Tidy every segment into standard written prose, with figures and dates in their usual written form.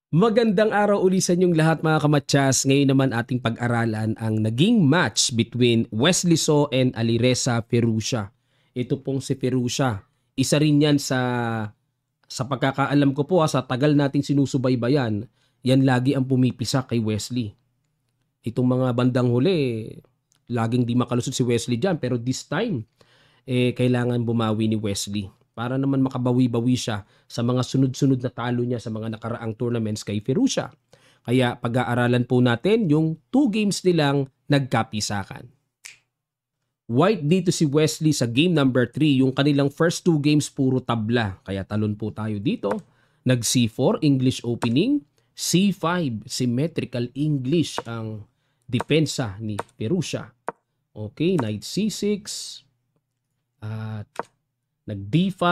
Magandang araw uli sa inyong lahat mga kamatyas. Ngayon naman ating pag-aralan ang naging match between Wesley So and Alireza Firouzja. Ito pong si Firouzja. Isa rin yan sa pagkakaalam ko po sa tagal nating sinusubaybayan, yan lagi ang pumipisa kay Wesley. Itong mga bandang huli, laging di makalusot si Wesley dyan. Pero this time, kailangan bumawi ni Wesley para naman makabawi-bawi siya sa mga sunod-sunod na talo niya sa mga nakaraang tournaments kay Firouzja. Kaya pag-aaralan po natin yung 2 games nilang nagkapisakan. White dito si Wesley sa game number 3. Yung kanilang first 2 games puro tabla. Kaya talon po tayo dito. Nag C4 English opening. C5 symmetrical English ang depensa ni Firouzja. Okay, Knight C6. At nag D5,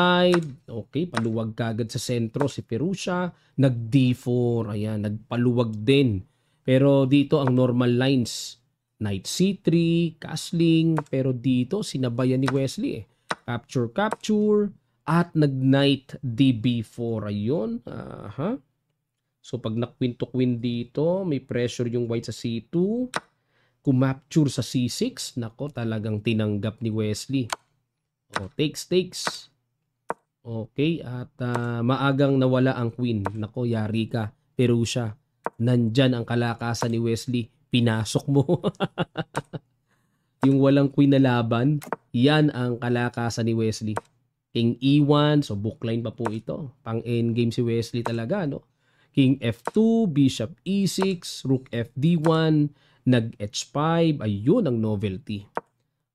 okay, paluwag kagad sa sentro si Firouzja. Nag D4, ayan, nagpaluwag din. Pero dito ang normal lines, Knight C3, castling, pero dito sinabayan ni Wesley Capture, capture, at nag Knight DB4, ayun. So pag na-queen to queen dito, may pressure yung white sa C2. Kumapture sa C6, nako talagang tinanggap ni Wesley. Takes. Okay, at maagang nawala ang queen. Nako, yari ka, Firouzja. Nandyan ang kalakasan ni Wesley. Pinasok mo. Yung walang queen na laban, yan ang kalakasan ni Wesley. King E1, so bookline pa po ito. Pang endgame si Wesley talaga, no? King F2, Bishop E6, Rook FD1, nag H5, ayun ang novelty.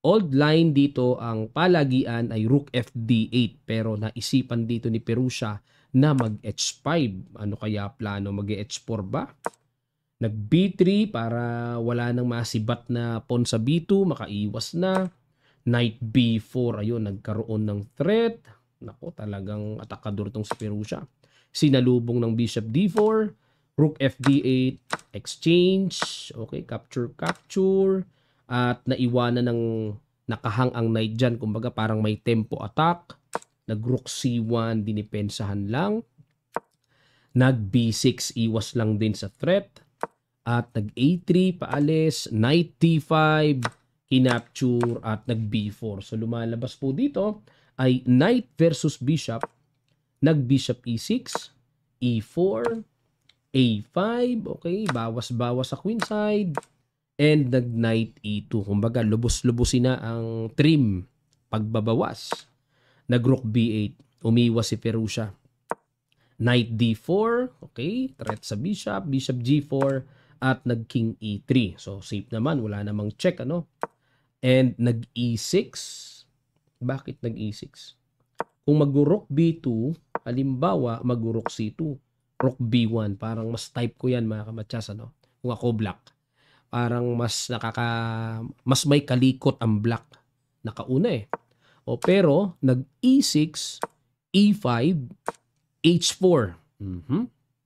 Old line dito, ang palagian ay Rook FD8 pero naisipan dito ni Firouzja na mag H5. Ano kaya plano? Mag H4 ba? Nag B3 para wala nang masibat na pawn sa B2, makaiwas na. Knight B4, ayun, nagkaroon ng threat. Nako, talagang atakador tong si Firouzja. Sinalubong ng Bishop D4, Rook FD8, exchange, okay, capture. At naiwanan ng nakahang ang knight dyan. Kumbaga parang may tempo attack. Nag-rook C1, dinipensahan lang. Nag-B6, iwas lang din sa threat. At nag-A3, paalis. Knight D5, kinapture. At nag-B4. So lumalabas po dito ay knight versus bishop. Nag-bishop E6, E4, A5. Okay, bawas-bawas sa queen side. And nag-knight E2. Kumbaga, lubos-lubosin na ang trim. Pagbabawas. Nag-rook B8. Umiwas si Firouzja. Knight D4. Okay. Threat sa bishop. Bishop G4. At nag-king E3. So, safe naman. Wala namang check, ano? And nag-E6. Bakit nag-E6? Kung mag-rook B2, halimbawa, mag-rook C2. Rook B1. Parang mas type ko yan, mga kamatyas, ano? Kung ako black. Parang mas may kalikot ang black. Nakauna pero nag-E6, E5, H4.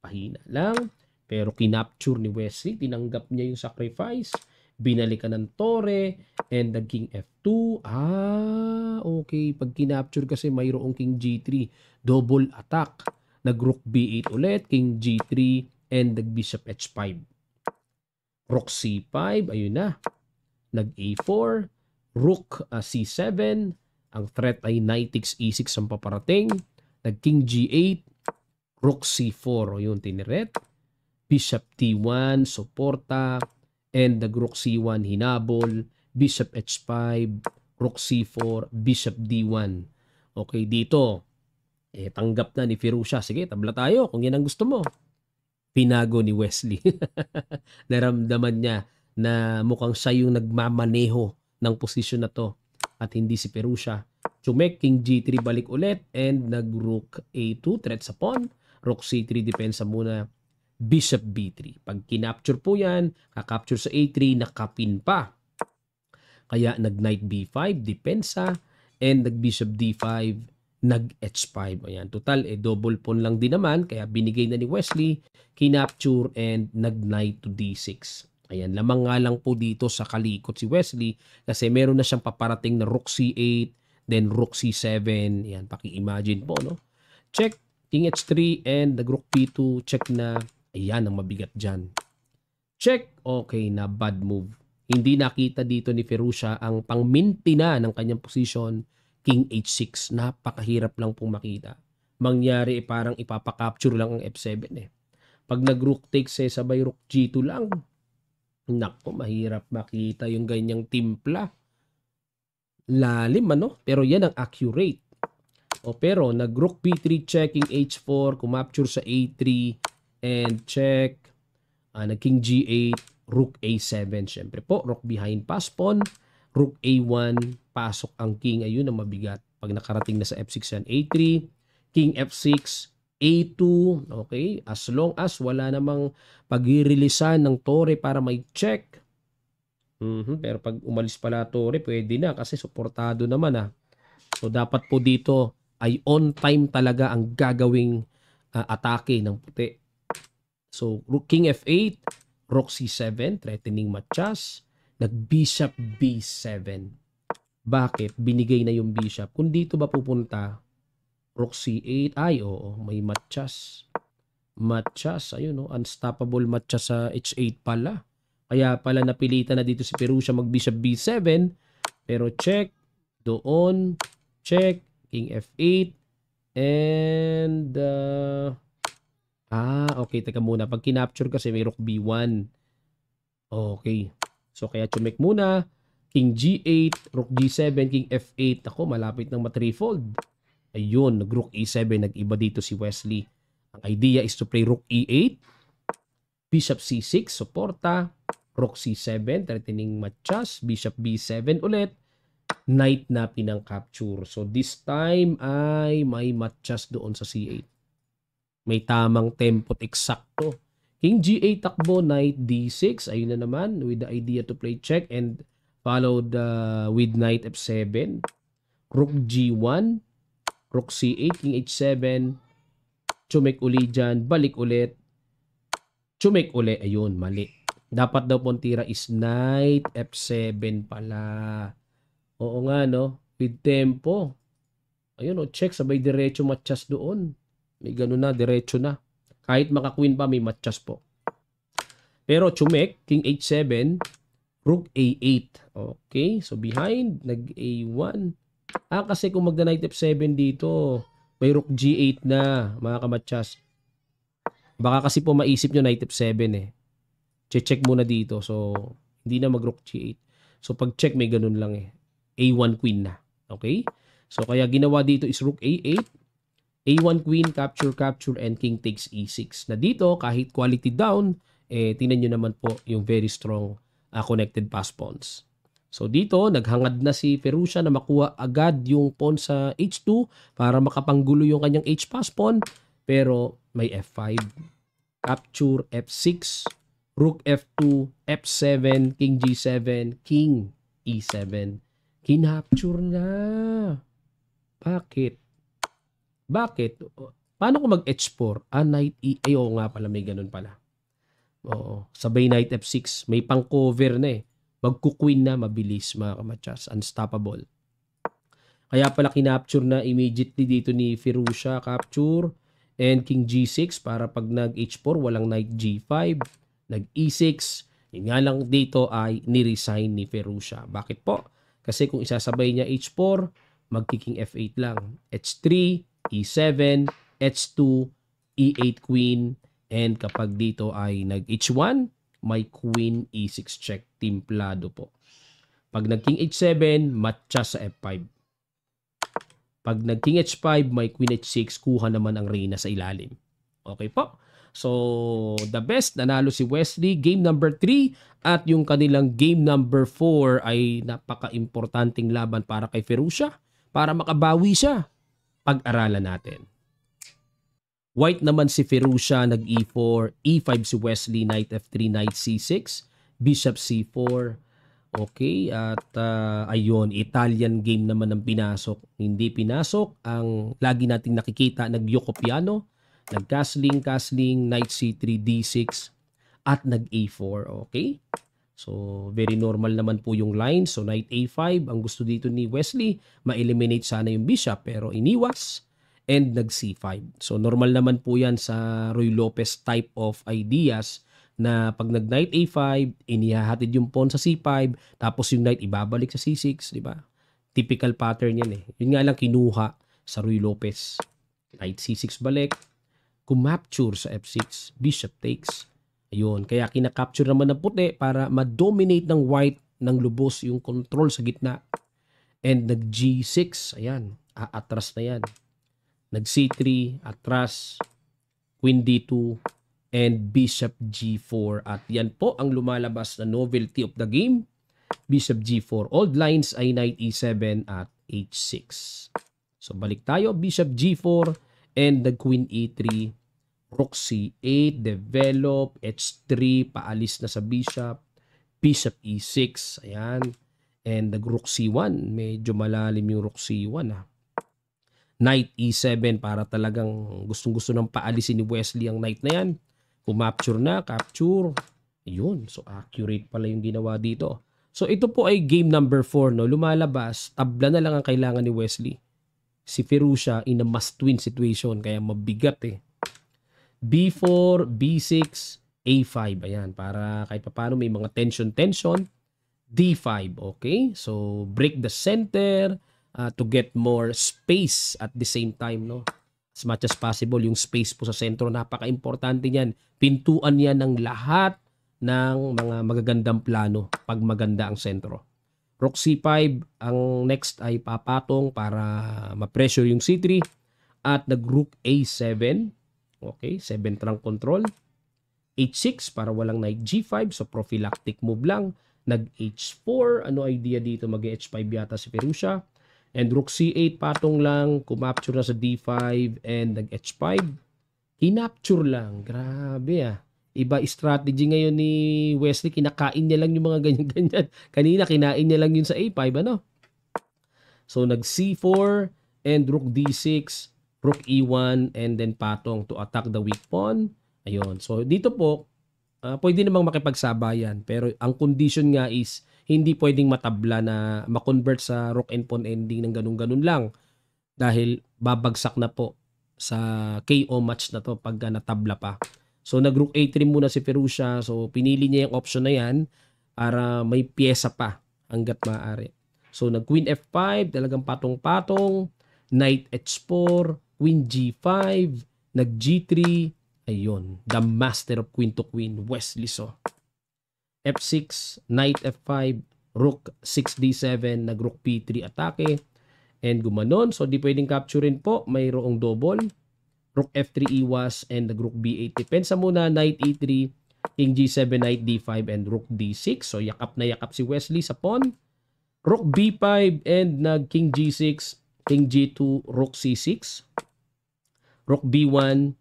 Pahina lang. Pero kinapture ni Wesley. Tinanggap niya yung sacrifice. Binalikan ng tore. And nag-king F2. Okay. Pag kinapture kasi mayroong king G3. Double attack. Nag-rook B8 ulit. King G3. And nag-bishop H5. Rook C5, ayun na. Nag-A4, Rook C7, ang threat ay Knight takes E6 ang paparating. Nag-King G8, Rook C4, ayun, tiniret. Bishop T1, suporta. And nag-Rook C1, hinabol. Bishop H5, Rook C4, Bishop D1. Okay, dito, tanggap na ni Firouzja. Sige, tabla tayo kung yan ang gusto mo. Pinago ni Wesley. Naramdaman niya na mukhang siya yung nagmamaneho ng posisyon na to at hindi si Firouzja. Chumek, King G3 balik ulit and nag-Rook A2, threat sa pawn. Rook C3, depensa muna. Bishop B3. Pag kinapture po yan, kakapture sa A3, nakapin pa. Kaya nag-Knight B5, depensa, and nag-Bishop D5, nag-H5. Ayan, total, double pawn lang din naman, kaya binigay na ni Wesley, kinapture, and nag-Knight to D6. Ayan, lamang nga lang po dito sa kalikot si Wesley, kasi meron na siyang paparating na Rook C8, then Rook C7. Ayan, paki-imagine po, no? Check, King H3, and nag-Rook P2, check na, Ayan ang mabigat dyan. Check. Okay na, bad move. Hindi nakita dito ni Firouzja ang pangminti na ng kanyang position. King H6. Napakahirap lang pong makita. Mangyari parang ipapakapture lang ang F7 eh. Pag nag-rook takes sabay rook G2 lang. Nako, mahirap makita yung ganyang timpla. Lalim ano? Pero yan ang accurate. Pero nag-rook B3 checking H4, kumapture sa A3 and check. Nag-king G8, rook A7 syempre po, rook behind pass pawn, rook A1, pasok ang king, ayun ang mabigat. Pag nakarating na sa F6 yan, A3, king F6, A2, okay? As long as wala namang pag-releasean ng tore para may check. Pero pag umalis pala tore, pwede na kasi suportado naman So dapat po dito ay on time talaga ang gagawing atake ng puti. So king F8, rook C7, threatening matchas, nag-bishop B7. Bakit? Binigay na yung bishop. Kung dito ba pupunta, rook C8, ay oo, may matchas. Matchas, ayun unstoppable matchas sa H8 pala. Kaya pala napilitan na dito si Firouzja mag-bishop B7, pero check, doon, check, king F8, and okay, teka muna. Pag kinapture kasi may rook B1. Okay. So kaya chumek muna, king G8, rook G7, king F8. Ako, malapit ng ma-threefold. Ayun, nag-rook E7, nag-iba dito si Wesley. Ang idea is to play rook E8, bishop C6, suporta, rook C7, threatening matchas, bishop B7 ulit, knight na pinang-capture. So this time ay may matchas doon sa C8. May tamang tempo't eksakto. King G8 takbo, knight D6. Ayun na naman with the idea to play check and followed with knight F7. Rook G1. Rook C8, king H7. Chumek uli dyan. Balik ulit. Chumek uli. Ayun, mali. Dapat daw pong tira is knight F7 pala. Oo nga, no? With tempo. Ayun, check. Sabay diretso matchas doon. May gano'n na, diretso na. Kahit maka-queen pa, may matchas po. Pero chumek, king H7, rook A8. Okay, so behind, nag-A1. Kasi kung magda-knight F7 dito, may rook G8 na, mga kamatchas. Baka kasi po maisip nyo knight F7 eh. Check muna dito. So, hindi na mag-rook G8. So, pag check, may ganun lang eh. A1 queen na. Okay? So, kaya ginawa dito is rook A8. A1 queen, capture, and king takes E6. Na dito, kahit quality down, tingnan nyo naman po yung very strong connected pass pawns. So dito, naghangad na si Firouzja na makuha agad yung pawn sa H2 para makapanggulo yung kanyang H pass pawn. Pero may F5, capture, F6, rook F2, F7, king G7, king E7. Kinapture na. Bakit? Paano kung mag-H4? Knight E. Ayaw nga pala, may ganun pala. Oo. Sabay knight F6. May pang-cover na eh. Magkuqueen na, mabilis mga kamatchas. Unstoppable. Kaya pala kinapture na immediately dito ni Firouzja. Capture. And king G6 para pag nag-H4, walang knight G5. Nag-E6. Yun nga lang dito ay niresign ni Firouzja. Bakit po? Kasi kung isasabay niya H4, magkiking F8 lang. H3, E7, H2, E8 queen, and kapag dito ay nag-H1, may queen E6 check, timplado po. Pag nag-king H7, matcha sa F5. Pag nag-king H5, may queen H6, kuha naman ang reyna sa ilalim. Okay po? So, the best, nanalo si Wesley, game number 3, at yung kanilang game number 4 ay napaka-importanting laban para kay Firouzja, para makabawi siya. Pag-aralan natin. White naman si Firouzja, nag-E4, E5 si Wesley, knight F3, knight C6, bishop C4. Okay, at ayun, Italian game naman ang pinasok. Hindi pinasok ang lagi nating nakikita, nag-Yoko piano, nag-castling, knight C3, D6, at nag-A4. Okay? So, very normal naman po yung line. So, knight A5. Ang gusto dito ni Wesley, ma-eliminate sana yung bishop. Pero iniwas. and nag C5. So normal naman po yan sa Ruy Lopez type of ideas na pag nag knight A5, inihahatid yung pawn sa C5, tapos yung knight ibabalik sa C6, di ba? Typical pattern yan eh. Yun nga lang kinuha sa Ruy Lopez. Knight C6 balik, kumapture sa F6, bishop takes. Ayun, kaya kinakapture naman ng puti para ma-dominate ng white ng lubos yung control sa gitna. And nag G6, ayan, aatras na yan. Nag C3, atras, Queen D2, and Bishop G4. At yan po ang lumalabas na novelty of the game. Bishop G4. Old lines ay Knight E7 at H6. So balik tayo, Bishop G4 and the Queen E3. Rook C8, develop, H3, paalis na sa Bishop. Bishop E6, ayan. And the Rook C1, medyo malalim yung Rook C1 ha. Knight E7 para talagang gustong-gusto ng paalisin ni Wesley ang knight na yan. Kumapture na, capture. Ayun, so accurate pala yung ginawa dito. So ito po ay game number 4, no? Lumalabas, tabla na lang ang kailangan ni Wesley. Si Firouzja in a must-win situation, kaya mabigat eh. B4, B6, A5. Ayan, para kahit paano may mga tension. D5, okay? So break the center to get more space at the same time, no? As much as possible, yung space po sa sentro, napaka-importante niyan. Pintuan yan ng lahat ng mga magagandang plano pag maganda ang sentro. Rook C5, ang next ay papatong para ma-pressure yung C3 at nag-Rook A7. Okay, 7 trunk control. H6 para walang knight G5, so prophylactic move lang. Nag-H4, ano idea dito? Mag-H5 yata si Firouzja. And Rook C8, patong lang, kumapture na sa D5 and nag-H5. Kinapture lang. Grabe ah. Iba strategy ngayon ni Wesley. Kinakain niya lang yung mga ganyan-ganyan. Kanina kinain niya lang yun sa A5, ano? So nag-C4 and Rook D6, Rook E1, and then patong to attack the weak pawn. Ayun. So dito po, pwede namang makipagsabayan. Pero ang condition nga is hindi pwedeng matabla na makonvert sa rook and pawn ending ng ganun-ganun lang. Dahil babagsak na po sa KO match na to pag natabla pa. So nag-Rook A3 muna si Firouzja. So pinili niya yung option na yan para may pyesa pa hanggat maaari. So nag-Queen F5, talagang patong-patong. Knight H4, Queen G5, nag-G3. Ayun, the master of queen to queen, Wesley So. F6, Knight F5, Rook 6D7, nag-Rook P3 atake, and gumanon. So, di pwedeng capturein po. Mayroong double. Rook F3 iwas, and nag-Rook B8. Depensa muna, Knight E3, King G7, Knight D5, and Rook D6. So, yakap na yakap si Wesley sa pawn. Rook B5, and nag-King G6, King G2, Rook C6. Rook B1,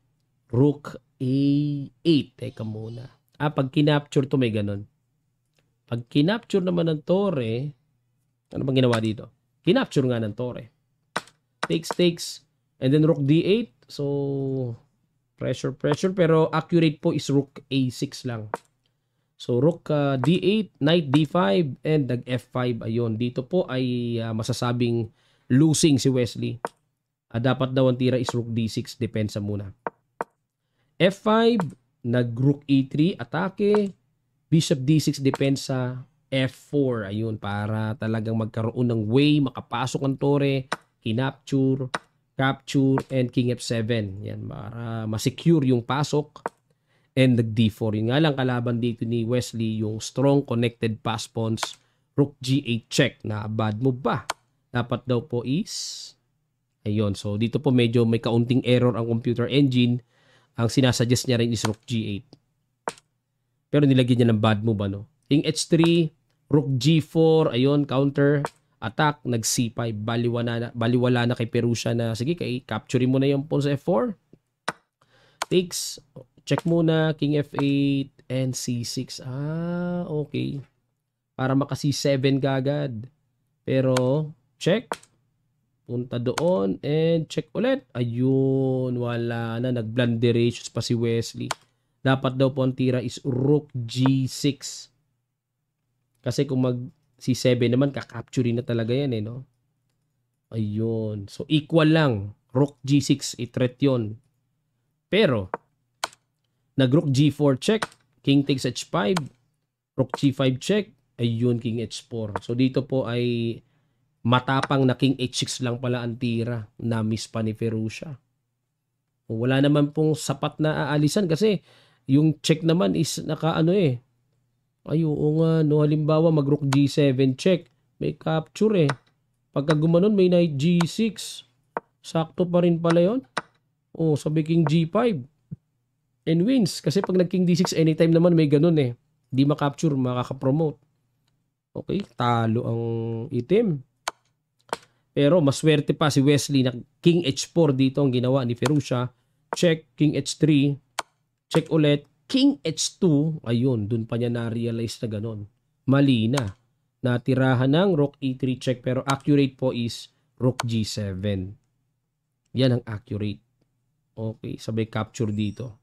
Rook A8. Teka muna. Pag kinapture to may ganon. Pag kinapture naman ng tore, ano bang ginawa dito? Kinapture nga ng tore. Takes, and then Rook D8. So, pressure. Pero accurate po is Rook A6 lang. So, Rook D8, Knight D5, and nag-F5. Ayun, dito po ay masasabing losing si Wesley. Dapat daw ang tira is Rook D6. Depensa muna. F5, nag-Rook E3, atake. Bishop D6, depensa. F4, ayun, para talagang magkaroon ng way, makapasok ang tore, kinapture, capture, and King F7. Yan, para masecure yung pasok. And nag-D4. Yun nga lang kalaban dito ni Wesley, yung strong connected pass pawns. Rook G8 check. Na bad move ba? Dapat daw po is... Ayun, so dito po medyo may kaunting error ang computer engine. Ang sinasuggest niya rin is Rook G8. Pero nilagyan niya ng bad move, ano? King H3, Rook G4, ayun, counter, attack, nag-C5. Baliwala na kay Firouzja na, sige, capture mo na yung pawn sa F4. Takes, check muna, King F8, and C6. Okay. Para maka C7 kagad. Pero, check. Punta doon and check ulit. Ayun, wala na. Nag-blunderations pa si Wesley. Dapat daw po ang tira is Rook G6. Kasi kung mag C7 naman, kakapture na talaga yan eh, no? Ayun. So, equal lang. Rook G6, i-threat yun. Pero, nag-Rook G4 check, King takes H5, Rook G5 check, ayun, King H4. So, dito po ay matapang na King H6 lang pala ang tira. Na-miss pa ni Firouzja. Wala naman pong sapat na aalisan kasi yung check naman is nakaano eh. Ay, oo nga, no, halimbawa mag-Rook G7 check, may capture eh. Pagka gumanon, may Knight G6. Sakto pa rin pala yun. Oh, sabi King G5. And wins. Kasi pag nag-King D6, anytime naman may ganun eh. Di makapture, makakapromote. Okay, talo ang itim. Pero maswerte pa si Wesley na King H4 dito ang ginawa ni Firouzja. Check, King H3. Check ulit. King H2, ayun, dun pa niya na-realize na ganun. Mali na. Natirahan ng Rook E3 check pero accurate po is Rook G7. Yan ang accurate. Okay, sabay capture dito.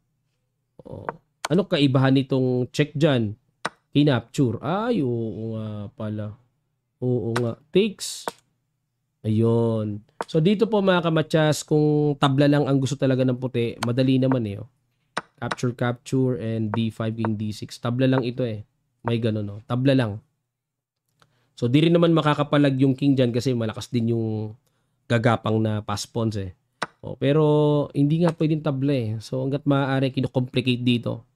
Oh. Ano kaibahan nitong check dyan? Kinapture. Ay, oo nga pala. Oo nga. Takes. Ayun. So dito po mga kamatsas, kung tabla lang ang gusto talaga ng puti, madali naman eh. Oh. Capture, and D5, King D6. Tabla lang ito eh. May ganun, no? Tabla lang. So, di rin naman makakapalag yung king dyan kasi malakas din yung gagapang na pass pawns eh. Oh, pero, hindi nga pwedeng tabla eh. So, hanggat maaari, kino-complicate dito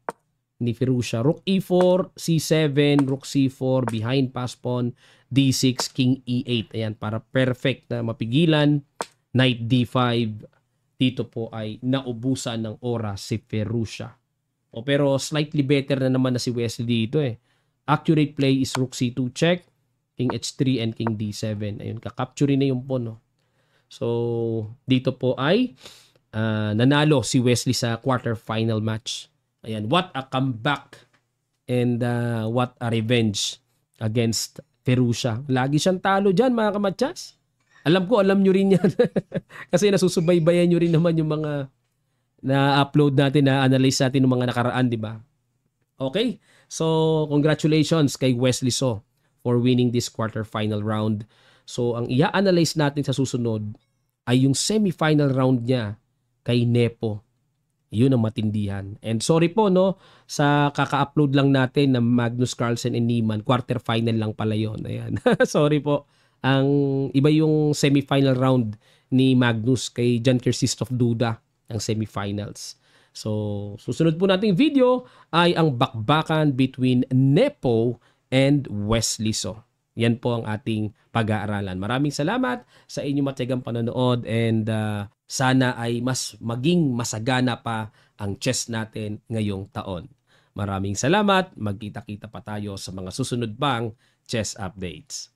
ni Firouzja. Rook E4, C7, Rook C4, behind pass pawn, D6, King E8. Ayan, para perfect na mapigilan. Knight D5, dito po ay naubusan ng oras si Firouzja. O pero slightly better na naman na si Wesley dito eh. Accurate play is Rook C2 check, King H3 and King D7. Ayun, kakapture na yung pawn. No? So, dito po ay nanalo si Wesley sa quarterfinal match. Ayan, what a comeback and what a revenge against Firouzja. Lagi siyang talo dyan mga kamatsas. Alam ko, alam nyo rin yan. Kasi nasusubaybayan nyo rin naman yung mga na-upload natin, na-analyze natin ng mga nakaraan, di ba? Okay? So, congratulations kay Wesley So for winning this quarterfinal round. So, ang i-analyze natin sa susunod ay yung semifinal round niya kay Nepo. Yun ang matindihan. And sorry po, no, sa kaka-upload lang natin na Magnus Carlsen and Niemann, quarterfinal lang pala yun. Ayan. Sorry po. Ang iba yung semifinal round ni Magnus kay Jan Krzysztof Duda ang semifinals. So, susunod po nating video ay ang bakbakan between Nepo and Wesley So. Yan po ang ating pag-aaralan. Maraming salamat sa inyong matiyagang panonood and sana ay mas maging masagana pa ang chess natin ngayong taon. Maraming salamat. Magkita-kita pa tayo sa mga susunod pang chess updates.